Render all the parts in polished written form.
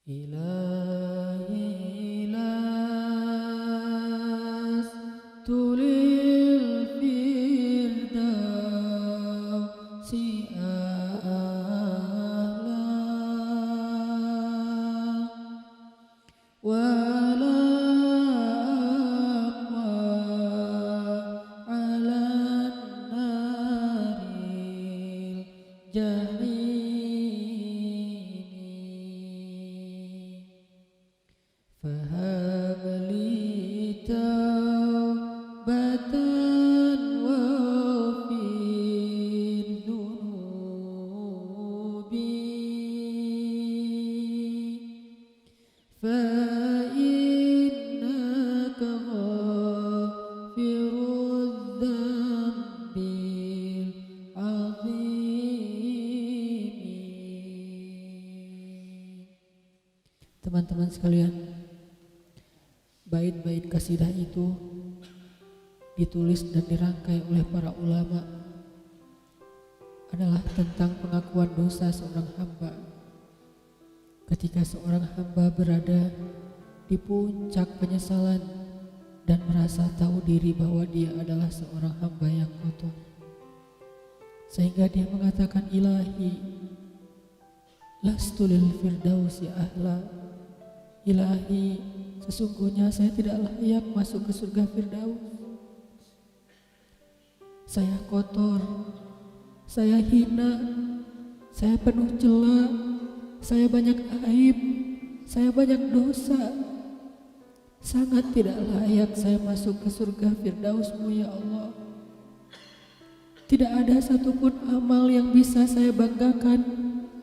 إلهي لست للفردوس أعلى ولا أقوى على النار الجحيم فهب لي توبة واغفر ذنوبي فإنك غافر الذنب العظيم. Teman-teman sekalian, bait-bait kasidah itu ditulis dan dirangkai oleh para ulama adalah tentang pengakuan dosa seorang hamba. Ketika seorang hamba berada di puncak penyesalan dan merasa tahu diri bahwa dia adalah seorang hamba yang kotor, sehingga dia mengatakan, Ilahi lastu lil firdausi ahla. Ilahi, sesungguhnya saya tidak layak masuk ke surga Firdaus. Saya kotor, saya hina, saya penuh cela, saya banyak aib, saya banyak dosa. Sangat tidak layak saya masuk ke surga Firdaus-Mu ya Allah. Tidak ada satupun amal yang bisa saya banggakan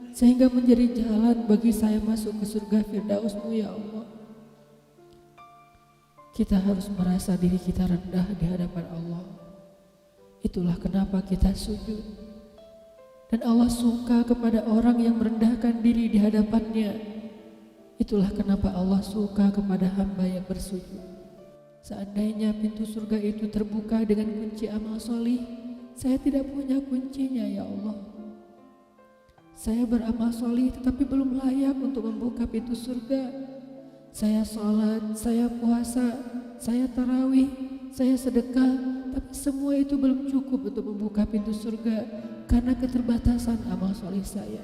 sehingga menjadi jalan bagi saya masuk ke surga Firdaus-Mu ya Allah. Kita harus merasa diri kita rendah di hadapan Allah. Itulah kenapa kita sujud. Dan Allah suka kepada orang yang merendahkan diri di hadapannya. Itulah kenapa Allah suka kepada hamba yang bersujud. Seandainya pintu surga itu terbuka dengan kunci amal solih, saya tidak punya kuncinya ya Allah. Saya beramal solih tetapi belum layak untuk membuka pintu surga. Saya sholat, saya puasa, saya tarawih, saya sedekah, tapi semua itu belum cukup untuk membuka pintu surga karena keterbatasan amal solih saya.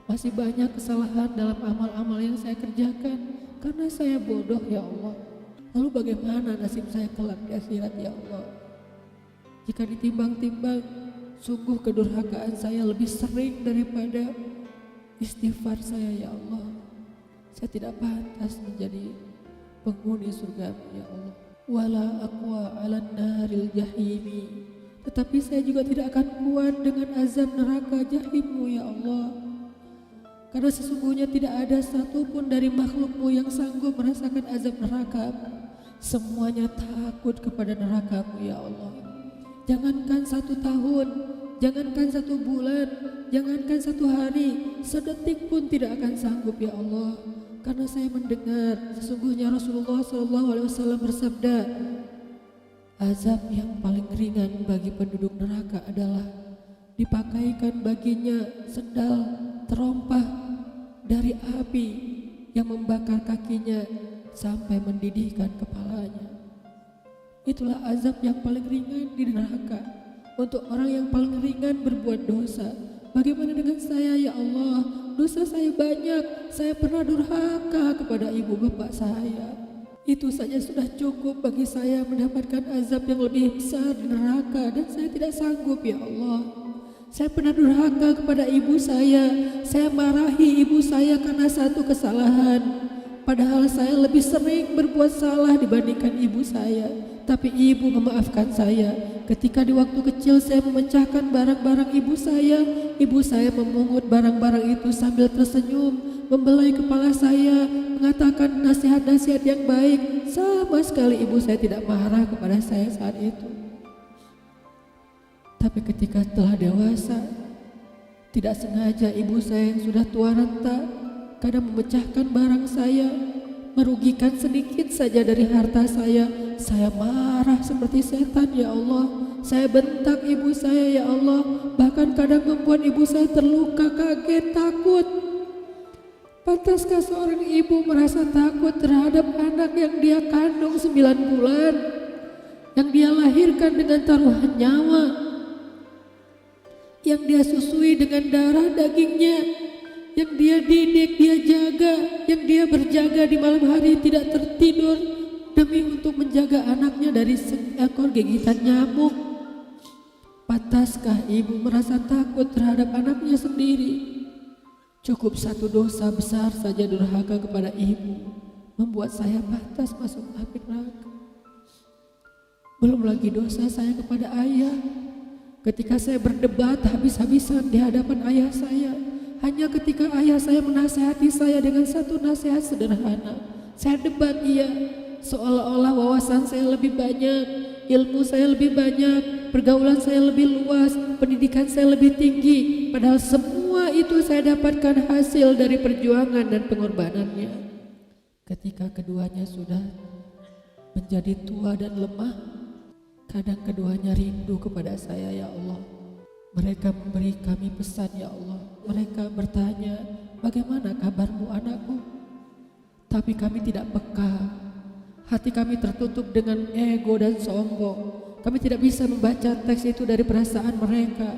Masih banyak kesalahan dalam amal-amal yang saya kerjakan karena saya bodoh ya Allah. Lalu bagaimana nasib saya kelak di akhirat ya Allah? Jika ditimbang-timbang, sungguh kedurhakaan saya lebih sering daripada istighfar saya ya Allah. Saya tidak pantas menjadi penghuni surga ya Allah. Wala aqwa 'alan naril jahimi. Tetapi saya juga tidak akan kuat dengan azab neraka jahim-Mu ya Allah. Karena sesungguhnya tidak ada satupun dari makhluk-Mu yang sanggup merasakan azab neraka. Semuanya takut kepada neraka-Mu ya Allah. Jangankan 1 tahun, jangankan 1 bulan, jangankan 1 hari, sedetik pun tidak akan sanggup ya Allah. Karena saya mendengar sesungguhnya Rasulullah SAW bersabda, azab yang paling ringan bagi penduduk neraka adalah dipakaikan baginya sendal terompah dari api yang membakar kakinya sampai mendidihkan kepalanya. Itulah azab yang paling ringan di neraka untuk orang yang paling ringan berbuat dosa. Bagaimana dengan saya ya Allah? Dosa saya banyak, saya pernah durhaka kepada ibu bapak saya. Itu saja sudah cukup bagi saya mendapatkan azab yang lebih besar di neraka dan saya tidak sanggup ya Allah. Saya pernah durhaka kepada ibu saya marahi ibu saya karena satu kesalahan. Padahal saya lebih sering berbuat salah dibandingkan ibu saya. Tapi ibu memaafkan saya. Ketika di waktu kecil saya memecahkan barang-barang ibu saya memungut barang-barang itu sambil tersenyum, membelai kepala saya, mengatakan nasihat-nasihat yang baik. Sama sekali ibu saya tidak marah kepada saya saat itu. Tapi ketika telah dewasa, tidak sengaja ibu saya yang sudah tua renta kadang memecahkan barang saya, merugikan sedikit saja dari harta saya marah seperti setan ya Allah. Saya bentak ibu saya ya Allah, bahkan kadang membuat ibu saya terluka, kaget, takut. Pantaskah seorang ibu merasa takut terhadap anak yang dia kandung 9 bulan, yang dia lahirkan dengan taruhan nyawa, yang dia susui dengan darah dagingnya, yang dia didik, dia jaga, yang dia berjaga di malam hari tidak tertidur demi untuk menjaga anaknya dari seekor gigitan nyamuk? Pantaskah ibu merasa takut terhadap anaknya sendiri? Cukup satu dosa besar saja durhaka kepada ibu membuat saya pantas masuk api neraka. Belum lagi dosa saya kepada ayah. Ketika saya berdebat habis-habisan di hadapan ayah saya, hanya ketika ayah saya menasihati saya dengan satu nasihat sederhana, saya debat ia, seolah-olah wawasan saya lebih banyak, ilmu saya lebih banyak, pergaulan saya lebih luas, pendidikan saya lebih tinggi, padahal semua itu saya dapatkan hasil dari perjuangan dan pengorbanannya. Ketika keduanya sudah menjadi tua dan lemah, kadang keduanya rindu kepada saya, ya Allah. Mereka memberi kami pesan, ya Allah. Mereka bertanya, bagaimana kabarmu anakku? Tapi kami tidak peka. Hati kami tertutup dengan ego dan sombong. Kami tidak bisa membaca teks itu dari perasaan mereka.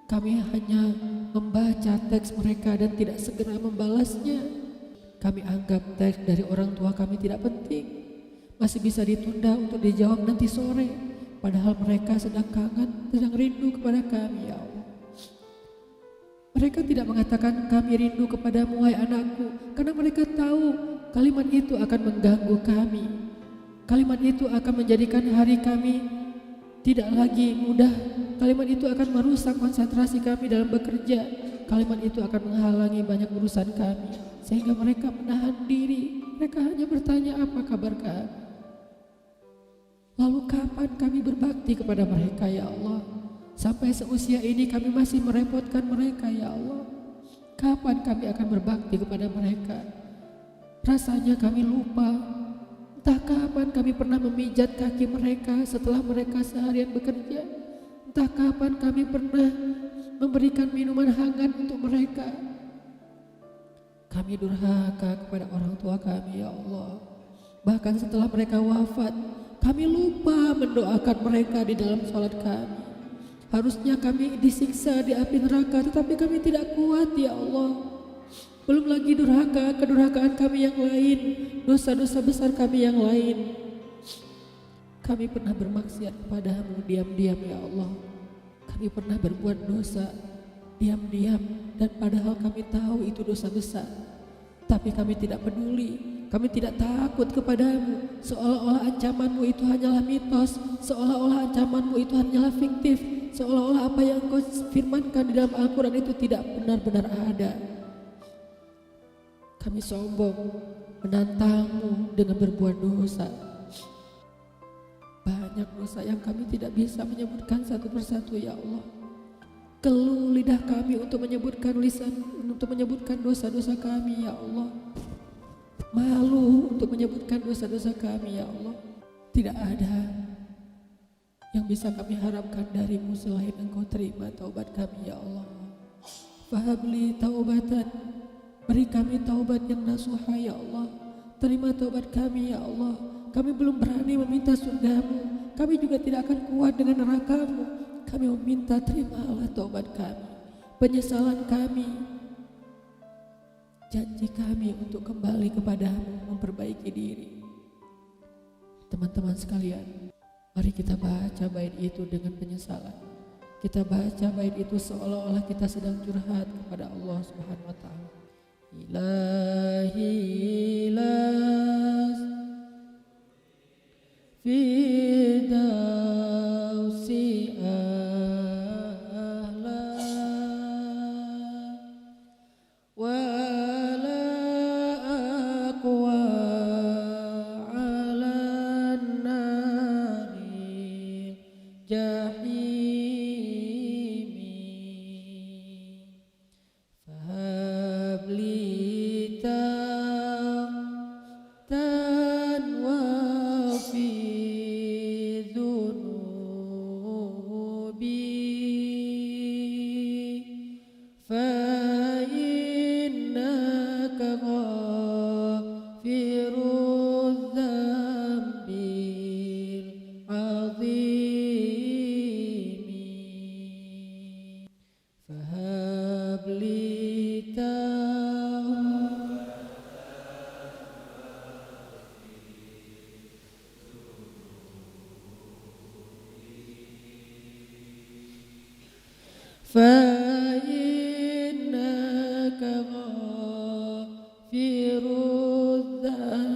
Kami hanya membaca teks mereka dan tidak segera membalasnya. Kami anggap teks dari orang tua kami tidak penting, masih bisa ditunda untuk dijawab nanti sore. Padahal mereka sedang kangen, sedang rindu kepada kami, ya Allah. Mereka tidak mengatakan kami rindu kepadamu wahai anakku, karena mereka tahu kalimat itu akan mengganggu kami. Kalimat itu akan menjadikan hari kami tidak lagi mudah. Kalimat itu akan merusak konsentrasi kami dalam bekerja. Kalimat itu akan menghalangi banyak urusan kami, sehingga mereka menahan diri. Mereka hanya bertanya apa kabar kami. Lalu kapan kami berbakti kepada mereka, ya Allah? Sampai seusia ini kami masih merepotkan mereka, ya Allah. Kapan kami akan berbakti kepada mereka? Rasanya kami lupa. Entah kapan kami pernah memijat kaki mereka setelah mereka seharian bekerja. Entah kapan kami pernah memberikan minuman hangat untuk mereka. Kami durhaka kepada orang tua kami, ya Allah. Bahkan setelah mereka wafat, kami lupa mendoakan mereka di dalam sholat kami. Harusnya kami disiksa di api neraka, tetapi kami tidak kuat, ya Allah. Belum lagi durhaka, kedurhakaan kami yang lain, dosa-dosa besar kami yang lain. Kami pernah bermaksiat kepadamu diam-diam, ya Allah. Kami pernah berbuat dosa diam-diam, dan padahal kami tahu itu dosa besar. Tapi kami tidak peduli, kami tidak takut kepadamu. Seolah-olah ancamanmu itu hanyalah mitos, seolah-olah ancamanmu itu hanyalah fiktif, seolah-olah apa yang kau firmankan di dalam Al-Quran itu tidak benar-benar ada. Kami sombong menantangmu dengan berbuat dosa. Banyak dosa yang kami tidak bisa menyebutkan satu persatu, ya Allah. Keluh lidah kami untuk menyebutkan dosa-dosa kami, ya Allah. Malu untuk menyebutkan dosa-dosa kami, ya Allah. Tidak ada yang bisa kami harapkan darimu selain Engkau terima taubat kami, ya Allah. Fahabli taubatan, beri kami taubat yang nasuha, ya Allah. Terima taubat kami, ya Allah. Kami belum berani meminta surgamu, kami juga tidak akan kuat dengan nerakamu. Kami meminta terimalah taubat kami, penyesalan kami, janji kami untuk kembali kepadamu, memperbaiki diri. Teman-teman sekalian, mari kita baca bait itu dengan penyesalan. Kita baca bait itu seolah-olah kita sedang curhat kepada Allah Subhanahu wa Ta'ala. Ilahi las fidausi ahla wa ala aqwa ala nari jahimi fahabli غافر الذنب